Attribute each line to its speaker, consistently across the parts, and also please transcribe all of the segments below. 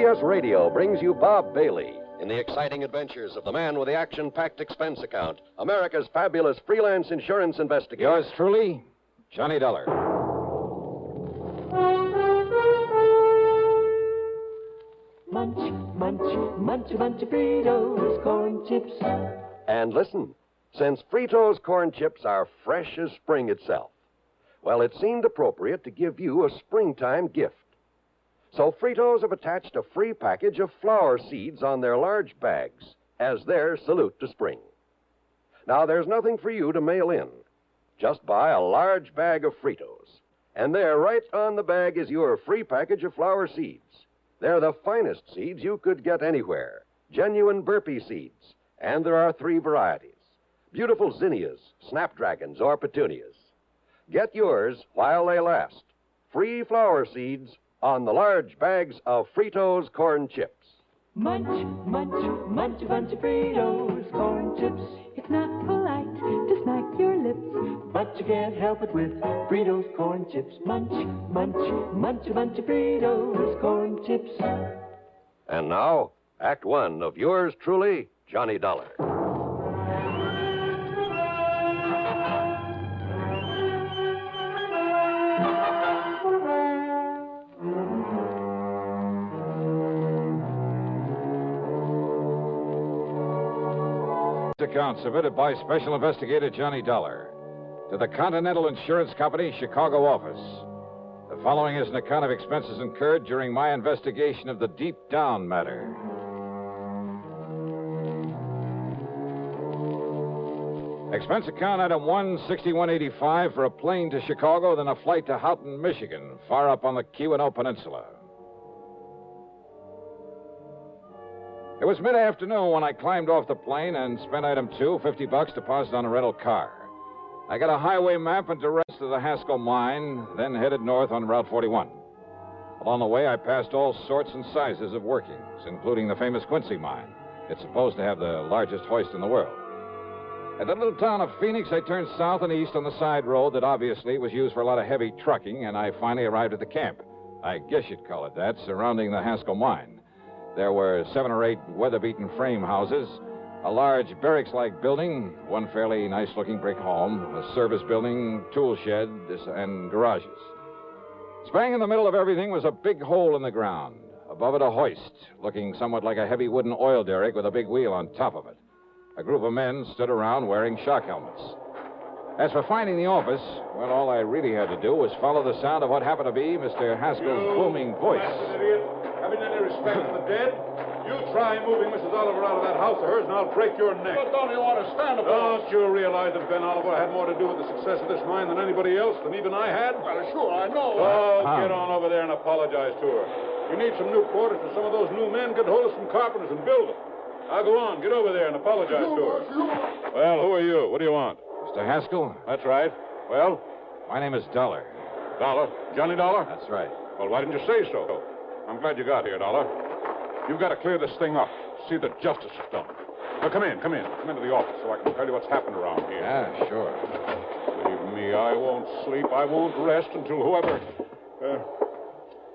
Speaker 1: CBS Radio brings you Bob Bailey in the exciting adventures of the man with the action-packed expense account, America's fabulous freelance insurance investigator.
Speaker 2: Yours truly, Johnny Dollar.
Speaker 3: Munch, munch, munch a bunch of Fritos corn chips.
Speaker 1: And listen, since Fritos corn chips are fresh as spring itself, well, it seemed appropriate to give you a springtime gift. So Fritos have attached a free package of flower seeds on their large bags as their salute to spring. Now, there's nothing for you to mail in. Just buy a large bag of Fritos. And there, right on the bag, is your free package of flower seeds. They're the finest seeds you could get anywhere. Genuine burpee seeds. And there are 3 varieties. Beautiful zinnias, snapdragons, or petunias. Get yours while they last. Free flower seeds on the large bags of Fritos corn chips.
Speaker 3: Munch, munch, munch a bunch of Fritos corn chips. It's not polite to smack your lips, but you can't help it with Fritos corn chips. Munch, munch, munch a bunch of Fritos corn chips.
Speaker 1: And now, Act 1 of yours truly, Johnny Dollar.
Speaker 2: Account submitted by Special Investigator Johnny Dollar to the Continental Insurance Company, Chicago office. The following is an account of expenses incurred during my investigation of the Deep Down matter. Expense account item 16185 for a plane to Chicago, then a flight to Houghton, Michigan, far up on the Keweenaw Peninsula. It was mid-afternoon when I climbed off the plane and spent item 2, $50 deposit on a rental car. I got a highway map and directions to the Haskell mine, then headed north on Route 41. Along the way, I passed all sorts and sizes of workings, including the famous Quincy mine. It's supposed to have the largest hoist in the world. At the little town of Phoenix, I turned south and east on the side road that obviously was used for a lot of heavy trucking, and I finally arrived at the camp. I guess you'd call it that, surrounding the Haskell mine. There were 7 or 8 weather-beaten frame houses, a large barracks-like building, one fairly nice-looking brick home, a service building, tool shed, and garages. Spang in the middle of everything was a big hole in the ground. Above it, a hoist, looking somewhat like a heavy wooden oil derrick with a big wheel on top of it. A group of men stood around wearing shock helmets. As for finding the office, well, all I really had to do was follow the sound of what happened to be Mr. Haskell's booming voice.
Speaker 4: Having any respect for the dead? You try moving Mrs. Oliver out of that house of hers, and I'll break your neck.
Speaker 5: But don't you understand about
Speaker 4: Don't you realize that Ben Oliver had more to do with the success of this mine than anybody else, than even I had?
Speaker 5: Well, sure, I know.
Speaker 4: Oh, get on over there and apologize to her. You need some new quarters for some of those new men. Get hold of some carpenters and build them. Now go on, get over there and apologize to her. Well, who are you? What do you want?
Speaker 2: Mr. Haskell?
Speaker 4: That's right. Well?
Speaker 2: My name is Dollar.
Speaker 4: Dollar? Johnny Dollar?
Speaker 2: That's right.
Speaker 4: Well, why didn't you say so? I'm glad you got here, Dollar. You've got to clear this thing up. See that justice is done. Now, come in. Come into the office so I can tell you what's happened around here.
Speaker 2: Yeah, sure.
Speaker 4: Believe me, I won't sleep. I won't rest until whoever...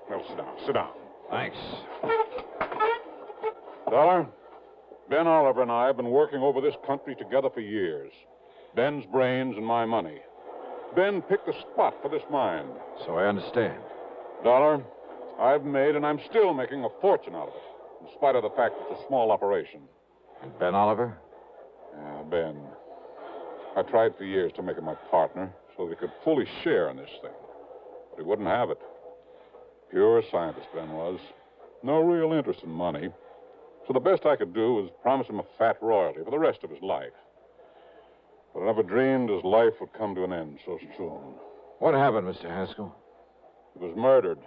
Speaker 4: Well, sit down.
Speaker 2: Thanks.
Speaker 4: Dollar, Ben Oliver and I have been working over this country together for years. Ben's brains and my money. Ben picked the spot for this mine.
Speaker 2: So I understand.
Speaker 4: Dollar, I've made and I'm still making a fortune out of it, in spite of the fact it's a small operation.
Speaker 2: And Ben Oliver?
Speaker 4: Yeah, Ben. I tried for years to make him my partner so that he could fully share in this thing. But he wouldn't have it. Pure scientist, Ben was. No real interest in money. So the best I could do was promise him a fat royalty for the rest of his life. But I never dreamed his life would come to an end so soon.
Speaker 2: What happened, Mr. Haskell?
Speaker 4: He was murdered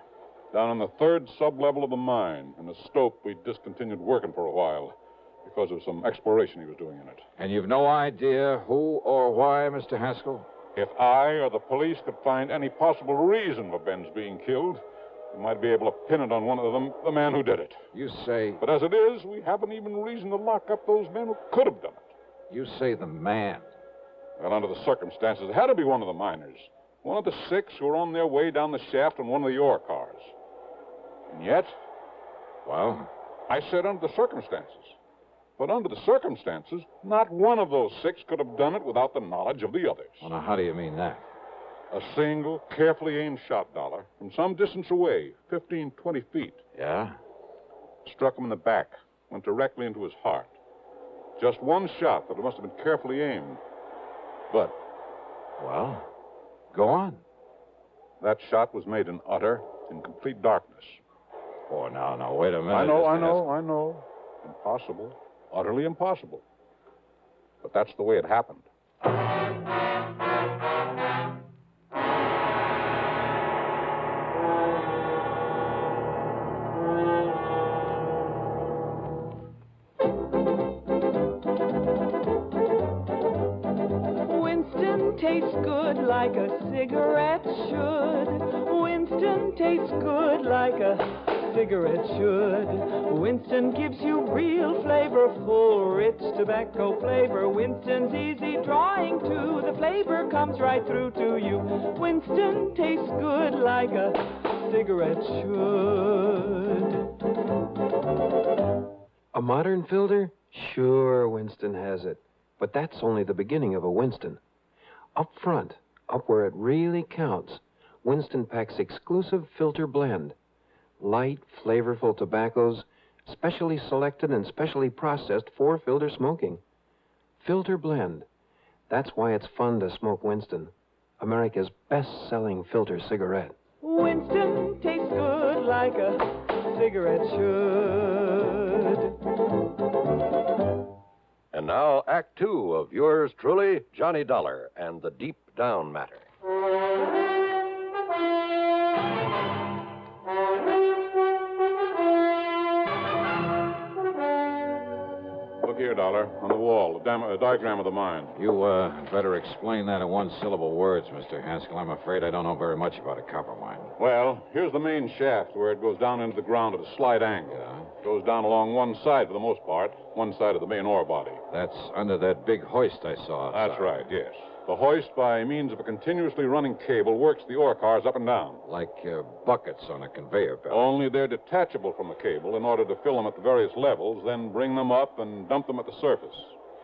Speaker 4: down in the 3rd sub-level of the mine, in a stope we discontinued working for a while because of some exploration he was doing in it.
Speaker 2: And you've no idea who or why, Mr. Haskell?
Speaker 4: If I or the police could find any possible reason for Ben's being killed, we might be able to pin it on one of them, the man who did it.
Speaker 2: You say...
Speaker 4: But as it is, we haven't even reason to lock up those men who could have done it.
Speaker 2: You say the man.
Speaker 4: Well, under the circumstances, it had to be one of the miners. One of the 6 who were on their way down the shaft in one of the ore cars. And yet,
Speaker 2: Well?
Speaker 4: I said under the circumstances. But under the circumstances, not one of those 6 could have done it without the knowledge of the others.
Speaker 2: Well, now, how do you mean that?
Speaker 4: A single, carefully aimed shot, Dollar, from some distance away, 15, 20 feet.
Speaker 2: Yeah?
Speaker 4: Struck him in the back, went directly into his heart. Just one shot, but it must have been carefully aimed. But
Speaker 2: Well, go on.
Speaker 4: that shot was made in utter and complete darkness.
Speaker 2: Oh, now, wait a minute.
Speaker 4: I know.
Speaker 2: Mr.
Speaker 4: Impossible. Utterly impossible. But that's the way it happened.
Speaker 3: Winston tastes good like a cigarette should. Winston tastes good like a cigarette should. Winston gives you real flavor, full, rich tobacco flavor. Winston's easy drawing too. The flavor comes right through to you. Winston tastes good like a cigarette should.
Speaker 6: A modern filter? Sure, Winston has it. But that's only the beginning of a Winston. Up front, up where it really counts, Winston packs exclusive filter blend. Light, flavorful tobaccos, specially selected and specially processed for filter smoking. Filter blend. That's why it's fun to smoke Winston, America's best-selling filter cigarette.
Speaker 3: Winston tastes good like a cigarette should.
Speaker 1: And now, Act Two of yours truly, Johnny Dollar and the Deep Down Matter.
Speaker 4: Look here, Dollar, on the wall, a diagram of the mine.
Speaker 2: You, better explain that in one-syllable words, Mr. Haskell. I'm afraid I don't know very much about a copper mine.
Speaker 4: Well, here's the main shaft where it goes down into the ground at a slight angle.
Speaker 2: Yeah?
Speaker 4: It goes down along one side for the most part, one side of the main ore body.
Speaker 2: That's under that big hoist I saw outside.
Speaker 4: That's right, yes. The hoist, by means of a continuously running cable, works the ore cars up and down.
Speaker 2: Like buckets on a conveyor belt.
Speaker 4: Only they're detachable from the cable in order to fill them at the various levels, then bring them up and dump them at the surface.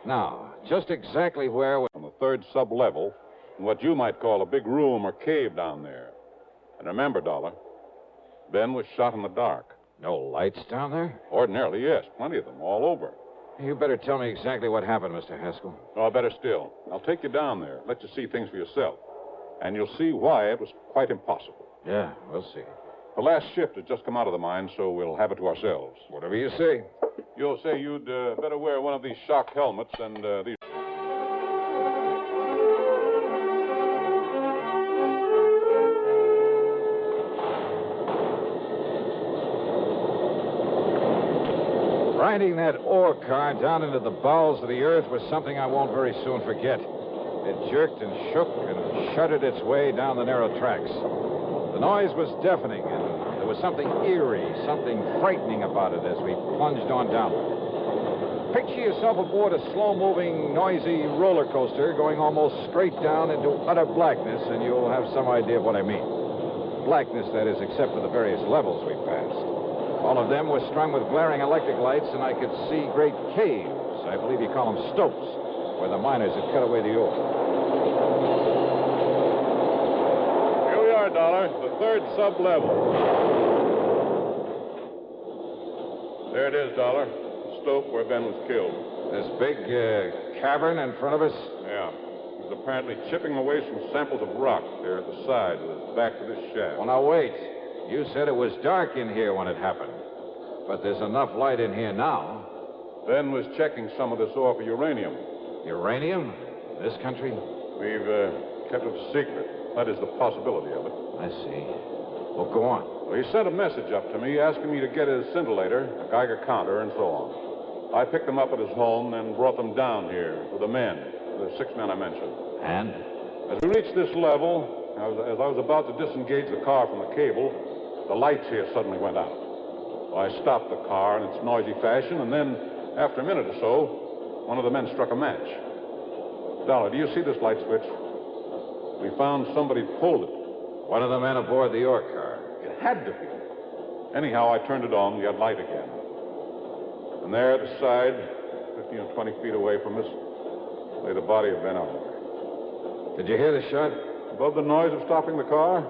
Speaker 2: Now, just exactly where...
Speaker 4: On the third sub-level, in what you might call a big room or cave down there. And remember, Dollar, Ben was shot in the dark.
Speaker 2: No lights down there?
Speaker 4: Ordinarily, yes. Plenty of them, all over.
Speaker 2: You better tell me exactly what happened, Mr. Haskell.
Speaker 4: Oh, better still. I'll take you down there, let you see things for yourself. And you'll see why it was quite impossible.
Speaker 2: Yeah, we'll see.
Speaker 4: The last shift has just come out of the mine, so we'll have it to ourselves.
Speaker 2: Whatever you say.
Speaker 4: You'll say you'd better wear one of these shock helmets and these...
Speaker 2: Riding that ore car down into the bowels of the earth was something I won't very soon forget. It jerked and shook and shuddered its way down the narrow tracks. The noise was deafening, and there was something eerie, something frightening about it as we plunged on downward. Picture yourself aboard a slow-moving, noisy roller coaster going almost straight down into utter blackness, and you'll have some idea of what I mean. Blackness, that is, except for the various levels we passed. All of them were strung with glaring electric lights, and I could see great caves. I believe you call them stopes, where the miners had cut away the ore.
Speaker 4: Here we are, Dollar, the third sub-level. There it is, Dollar, the stope where Ben was killed.
Speaker 2: This big cavern in front of us?
Speaker 4: Yeah. He was apparently chipping away some samples of rock there at the side with his back to this shaft.
Speaker 2: Well, now, wait. You said it was dark in here when it happened. But there's enough light in here now.
Speaker 4: Ben was checking some of this ore for uranium.
Speaker 2: Uranium? This country?
Speaker 4: We've kept it a secret. That is the possibility of it.
Speaker 2: I see. Well, go on.
Speaker 4: Well, he sent a message up to me asking me to get his scintillator, a Geiger counter, and so on. I picked them up at his home and brought them down here with the men, the 6 men I mentioned.
Speaker 2: And?
Speaker 4: As we reached this level, as I was about to disengage the car from the cable, the lights here suddenly went out. I stopped the car in its noisy fashion, and then, after a minute or so, one of the men struck a match. Dollar, do you see this light switch? We found somebody pulled it.
Speaker 2: One of the men aboard the ore car.
Speaker 4: It had to be. Anyhow, I turned it on. We had light again. And there at the side, 15 or 20 feet away from us, lay the body of Ben Oliver.
Speaker 2: Did you hear the shot?
Speaker 4: Above the noise of stopping the car?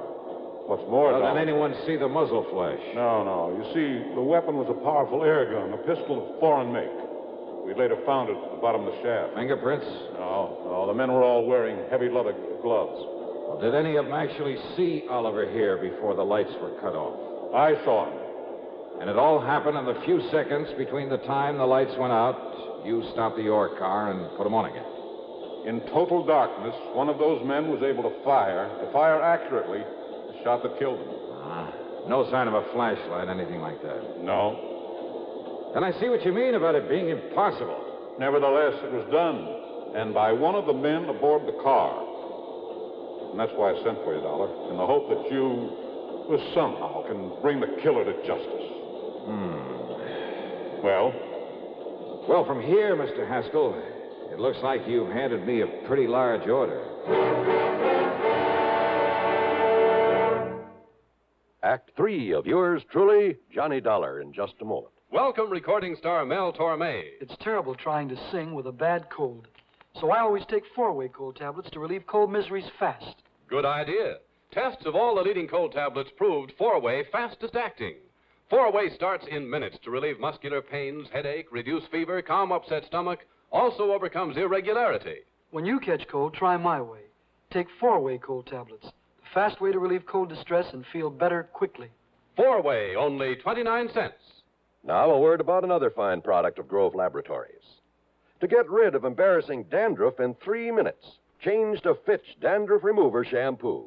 Speaker 4: What's more,
Speaker 2: Well,
Speaker 4: Dollar...
Speaker 2: did anyone see the muzzle flash?
Speaker 4: No. You see, the weapon was a powerful air gun, a pistol of foreign make. We later found it at the bottom of the shaft.
Speaker 2: Fingerprints?
Speaker 4: No. The men were all wearing heavy leather gloves.
Speaker 2: Well, did any of them actually see Oliver here before the lights were cut off?
Speaker 4: I saw him.
Speaker 2: And it all happened in the few seconds between the time the lights went out, you stopped the York car, and put them on again.
Speaker 4: In total darkness, one of those men was able to fire accurately, the shot that killed him.
Speaker 2: No sign of a flashlight, anything like that.
Speaker 4: No.
Speaker 2: Then I see what you mean about it being impossible.
Speaker 4: Nevertheless, it was done, and by one of the men aboard the car. And that's why I sent for you, Dollar, in the hope that you, somehow, can bring the killer to justice. Well?
Speaker 2: Well, from here, Mr. Haskell, it looks like you've handed me a pretty large order.
Speaker 1: Act 3 of yours truly, Johnny Dollar, in just a moment.
Speaker 7: Welcome, recording star Mel Torme.
Speaker 8: It's terrible trying to sing with a bad cold. So I always take 4-way cold tablets to relieve cold miseries fast.
Speaker 7: Good idea. Tests of all the leading cold tablets proved 4-way fastest acting. 4-way starts in minutes to relieve muscular pains, headache, reduce fever, calm upset stomach, also overcomes irregularity.
Speaker 8: When you catch cold, try my way. Take 4-way cold tablets. The fast way to relieve cold distress and feel better quickly.
Speaker 7: 4-way, only 29 cents.
Speaker 1: Now, a word about another fine product of Grove Laboratories. To get rid of embarrassing dandruff in 3 minutes, change to Fitch Dandruff Remover Shampoo.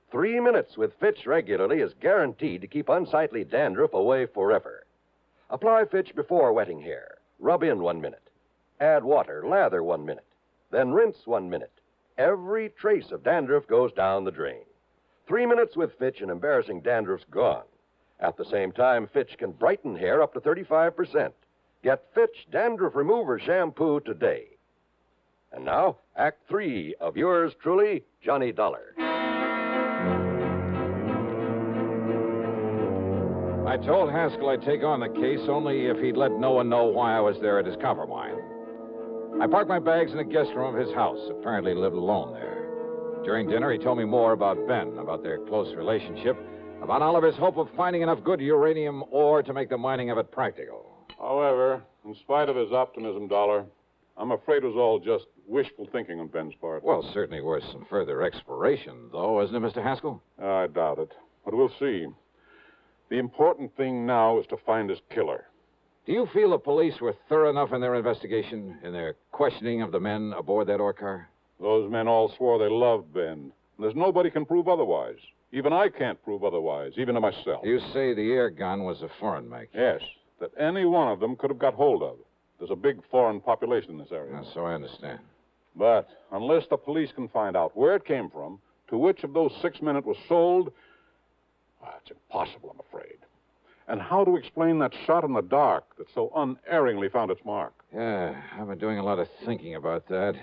Speaker 1: 3 minutes with Fitch regularly is guaranteed to keep unsightly dandruff away forever. Apply Fitch before wetting hair. Rub in 1 minute. Add water, lather 1 minute. Then rinse 1 minute. Every trace of dandruff goes down the drain. 3 minutes with Fitch and embarrassing dandruff's gone. At the same time, Fitch can brighten hair up to 35%. Get Fitch Dandruff Remover Shampoo today. And now, Act 3 of yours truly, Johnny Dollar.
Speaker 2: I told Haskell I'd take on the case only if he'd let no one know why I was there at his copper mine. I parked my bags in the guest room of his house, apparently lived alone there. During dinner, he told me more about Ben, about their close relationship, about Oliver's hope of finding enough good uranium ore to make the mining of it practical.
Speaker 4: However, in spite of his optimism, Dollar, I'm afraid it was all just wishful thinking on Ben's part.
Speaker 2: Well, certainly worth some further exploration, though, isn't it, Mr. Haskell?
Speaker 4: I doubt it. But we'll see. The important thing now is to find his killer.
Speaker 2: Do you feel the police were thorough enough in their investigation, in their questioning of the men aboard that ore car?
Speaker 4: Those men all swore they loved Ben. And there's nobody can prove otherwise. Even I can't prove otherwise, even to myself.
Speaker 2: You say the air gun was a foreign make?
Speaker 4: Yes, that any one of them could have got hold of. There's a big foreign population in this area.
Speaker 2: So I understand.
Speaker 4: But unless the police can find out where it came from, to which of those 6 men it was sold, it's impossible, I'm afraid. And how to explain that shot in the dark that so unerringly found its mark?
Speaker 2: Yeah, I've been doing a lot of thinking about that.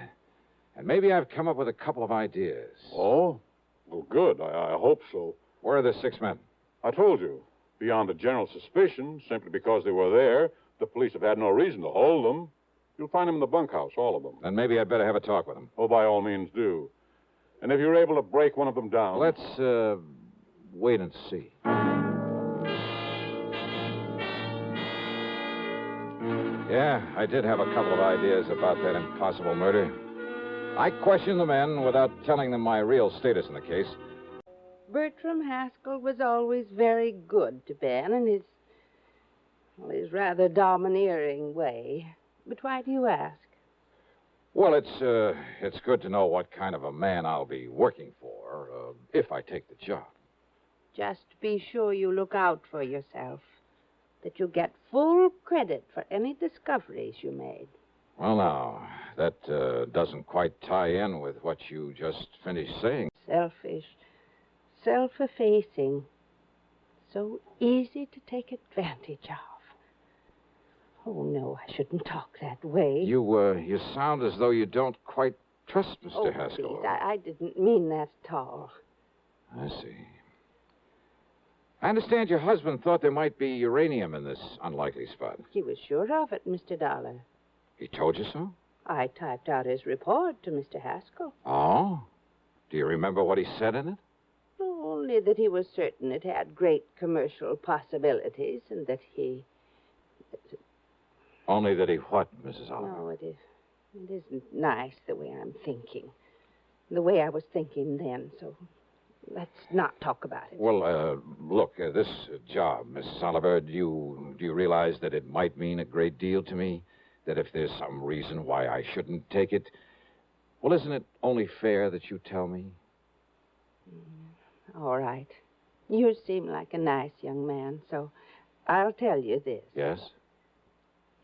Speaker 2: And maybe I've come up with a couple of ideas.
Speaker 4: Oh? Well, good. I hope so.
Speaker 2: Where are the 6 men?
Speaker 4: I told you. Beyond a general suspicion, simply because they were there, the police have had no reason to hold them. You'll find them in the bunkhouse, all of them.
Speaker 2: Then maybe I'd better have a talk with them.
Speaker 4: Oh, by all means, do. And if you're able to break one of them down...
Speaker 2: Let's, wait and see. Yeah, I did have a couple of ideas about that impossible murder. I questioned the men without telling them my real status in the case.
Speaker 9: Bertram Haskell was always very good to Ben in his rather domineering way. But why do you ask?
Speaker 2: Well, it's good to know what kind of a man I'll be working for, if I take the job.
Speaker 9: Just be sure you look out for yourself, that you get full credit for any discoveries you made.
Speaker 2: Well, now, that doesn't quite tie in with what you just finished saying.
Speaker 9: Selfish, self-effacing, so easy to take advantage of. Oh, no, I shouldn't talk that way.
Speaker 2: You sound as though you don't quite trust Mr. Haskell.
Speaker 9: Please, I didn't mean that at all.
Speaker 2: I see. I understand your husband thought there might be uranium in this unlikely spot.
Speaker 9: He was sure of it, Mr. Dollar.
Speaker 2: He told you so?
Speaker 9: I typed out his report to Mr. Haskell.
Speaker 2: Oh? Do you remember what he said in it?
Speaker 9: Only that he was certain it had great commercial possibilities and that he...
Speaker 2: Only that he what, Mrs. Oliver?
Speaker 9: No, it isn't nice the way I'm thinking. The way I was thinking then, so let's not talk about it.
Speaker 2: Well, look, this job, Mrs. Oliver, do you realize that it might mean a great deal to me? That if there's some reason why I shouldn't take it, well, isn't it only fair that you tell me?
Speaker 9: All right. You seem like a nice young man, so I'll tell you this.
Speaker 2: Yes?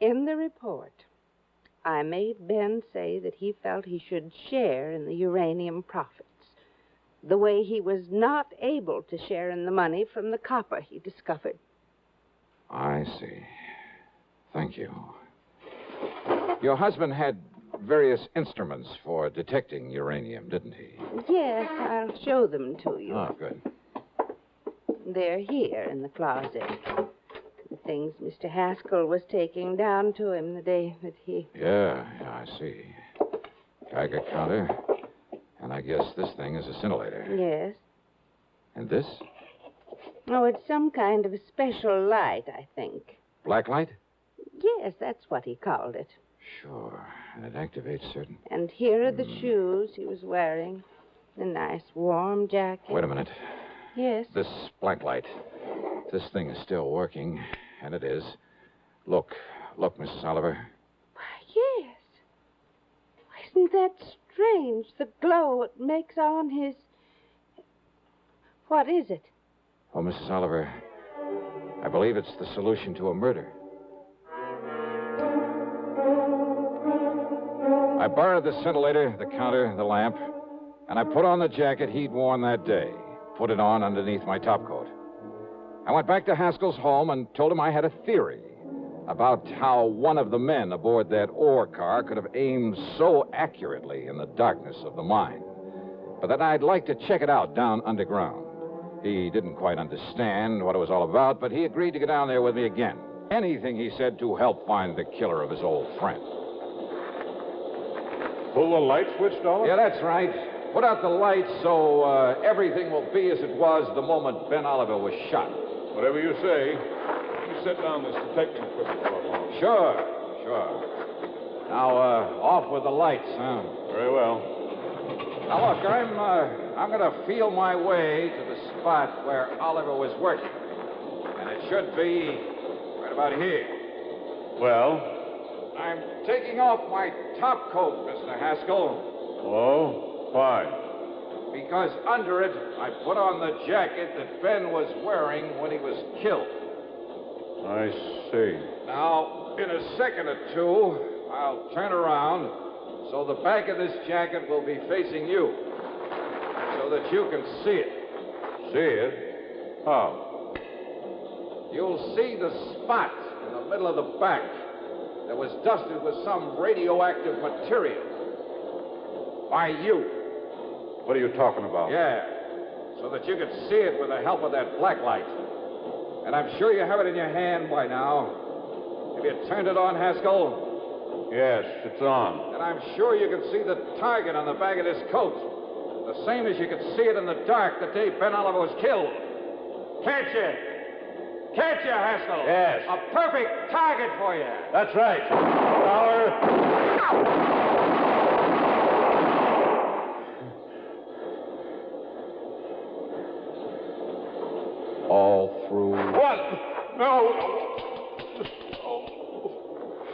Speaker 9: In the report, I made Ben say that he felt he should share in the uranium profits, the way he was not able to share in the money from the copper he discovered.
Speaker 2: I see. Thank you. Your husband had various instruments for detecting uranium, didn't he?
Speaker 9: Yes, I'll show them to you.
Speaker 2: Oh, good.
Speaker 9: They're here in the closet. The things Mr. Haskell was taking down to him the day that he...
Speaker 2: Yeah, I see. Geiger counter. And I guess this thing is a scintillator.
Speaker 9: Yes.
Speaker 2: And this?
Speaker 9: Oh, it's some kind of a special light, I think.
Speaker 2: Black light?
Speaker 9: Yes, that's what he called it.
Speaker 2: Sure. And it activates certain...
Speaker 9: And here are the shoes he was wearing. The nice warm jacket.
Speaker 2: Wait a minute.
Speaker 9: Yes?
Speaker 2: This black light. This thing is still working, and it is. Look, Mrs. Oliver.
Speaker 9: Why, yes. Isn't that strange, the glow it makes on his... What is it?
Speaker 2: Oh, Mrs. Oliver, I believe it's the solution to a murder. I borrowed the scintillator, the counter, the lamp, and I put on the jacket he'd worn that day. Put it on underneath my topcoat. I went back to Haskell's home and told him I had a theory about how one of the men aboard that ore car could have aimed so accurately in the darkness of the mine. But that I'd like to check it out down underground. He didn't quite understand what it was all about, but he agreed to go down there with me again. Anything, he said, to help find the killer of his old friend.
Speaker 4: Pull the light switch, Dollar?
Speaker 2: Yeah, that's right. Put out the lights so everything will be as it was the moment Ben Oliver was shot.
Speaker 4: Whatever you say. You set down this detecting equipment for a moment.
Speaker 2: Sure. Now, off with the lights, huh?
Speaker 4: Very well.
Speaker 2: Now, look, I'm going to feel my way to the spot where Oliver was working. And it should be right about here.
Speaker 4: Well?
Speaker 2: I'm taking off my top coat, Mr. Haskell.
Speaker 4: Oh, why?
Speaker 2: Because under it, I put on the jacket that Ben was wearing when he was killed.
Speaker 4: I see.
Speaker 2: Now, in a second or two, I'll turn around so the back of this jacket will be facing you so that you can see it.
Speaker 4: See it? How?
Speaker 2: You'll see the spot in the middle of the back that was dusted with some radioactive material. By you.
Speaker 4: What are you talking about?
Speaker 2: Yeah, so that you could see it with the help of that black light. And I'm sure you have it in your hand by now. Have you turned it on, Haskell?
Speaker 4: Yes, it's on.
Speaker 2: And I'm sure you can see the target on the back of this coat. The same as you could see it in the dark the day Ben Oliver was killed. Can't you? Can't you, Haskell?
Speaker 4: Yes.
Speaker 2: A perfect target for you.
Speaker 4: That's right. Dollar.
Speaker 2: All through.
Speaker 4: What? No.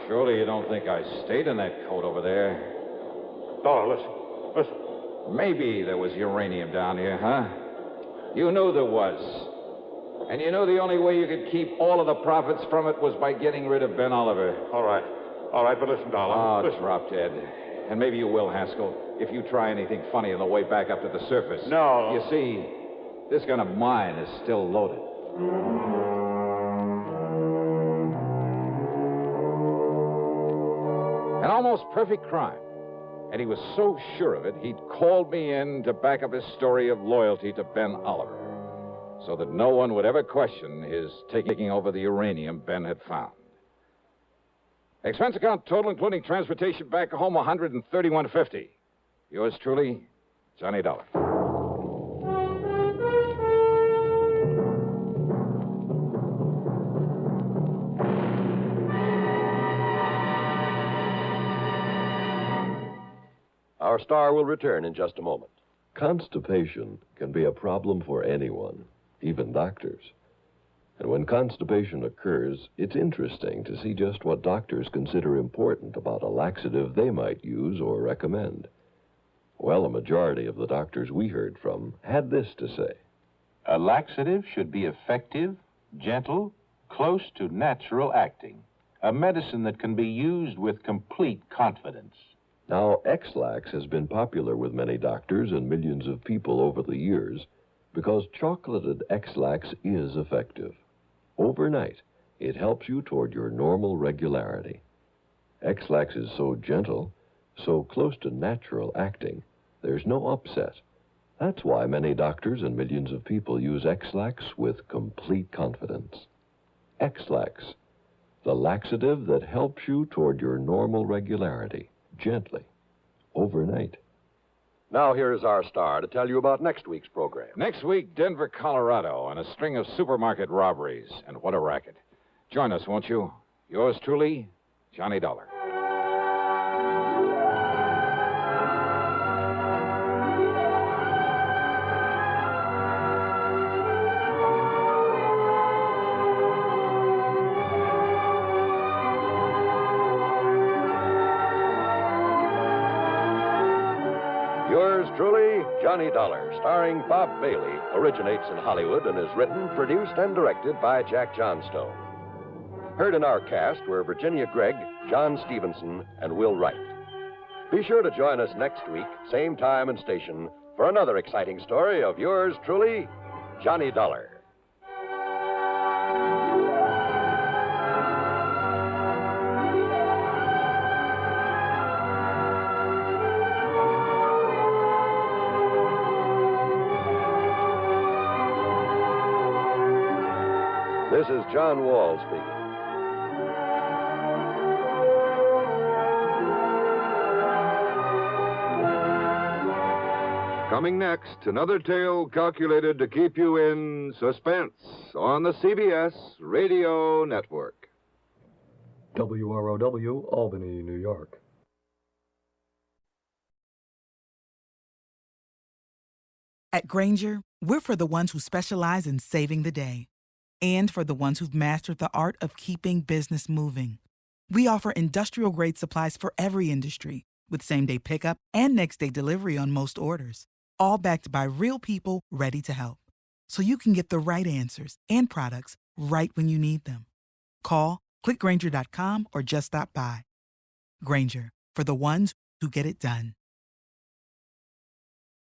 Speaker 2: Surely you don't think I stayed in that coat over there.
Speaker 4: Dollar, listen.
Speaker 2: Maybe there was uranium down here, huh? You knew there was. And you knew the only way you could keep all of the profits from it was by getting rid of Ben Oliver.
Speaker 4: All right, but listen, Dollar.
Speaker 2: Oh,
Speaker 4: listen.
Speaker 2: drop dead. And maybe you will, Haskell, if you try anything funny on the way back up to the surface.
Speaker 4: No.
Speaker 2: You see, this gun of mine is still loaded. An almost perfect crime. And he was so sure of it, he'd called me in to back up his story of loyalty to Ben Oliver. so that no one would ever question his taking over the uranium Ben had found. Expense account total, including transportation back home, $131.50. Yours truly, Johnny Dollar.
Speaker 1: Our star will return in just a moment.
Speaker 10: Constipation can be a problem for anyone, even doctors. And when constipation occurs, it's interesting to see just what doctors consider important about a laxative they might use or recommend. Well, a majority of the doctors we heard from had this to say.
Speaker 11: A laxative should be effective, gentle, close to natural acting. A medicine that can be used with complete confidence.
Speaker 10: Now, X-Lax has been popular with many doctors and millions of people over the years because chocolated X-Lax is effective. Overnight, it helps you toward your normal regularity. X-Lax is so gentle, so close to natural acting, there's no upset. That's why many doctors and millions of people use X-Lax with complete confidence. X-Lax, the laxative that helps you toward your normal regularity, gently, overnight.
Speaker 1: Now here is our star to tell you about next week's program.
Speaker 2: Next week, Denver, Colorado, and a string of supermarket robberies. And what a racket. Join us, won't you? Yours truly, Johnny Dollar.
Speaker 1: Yours truly, Johnny Dollar, starring Bob Bailey, originates in Hollywood and is written, produced, and directed by Jack Johnstone. Heard in our cast were Virginia Gregg, John Stevenson, and Will Wright. Be sure to join us next week, same time and station, for another exciting story of yours truly, Johnny Dollar. This is John Wall speaking.
Speaker 12: Coming next, another tale calculated to keep you in suspense on the CBS Radio Network.
Speaker 13: WROW, Albany, New York.
Speaker 14: At Grainger, we're for the ones who specialize in saving the day, and for the ones who've mastered the art of keeping business moving. We offer industrial-grade supplies for every industry, with same-day pickup and next-day delivery on most orders, all backed by real people ready to help. So you can get the right answers and products right when you need them. Call, click Grainger.com, or just stop by. Grainger, for the ones who get it done.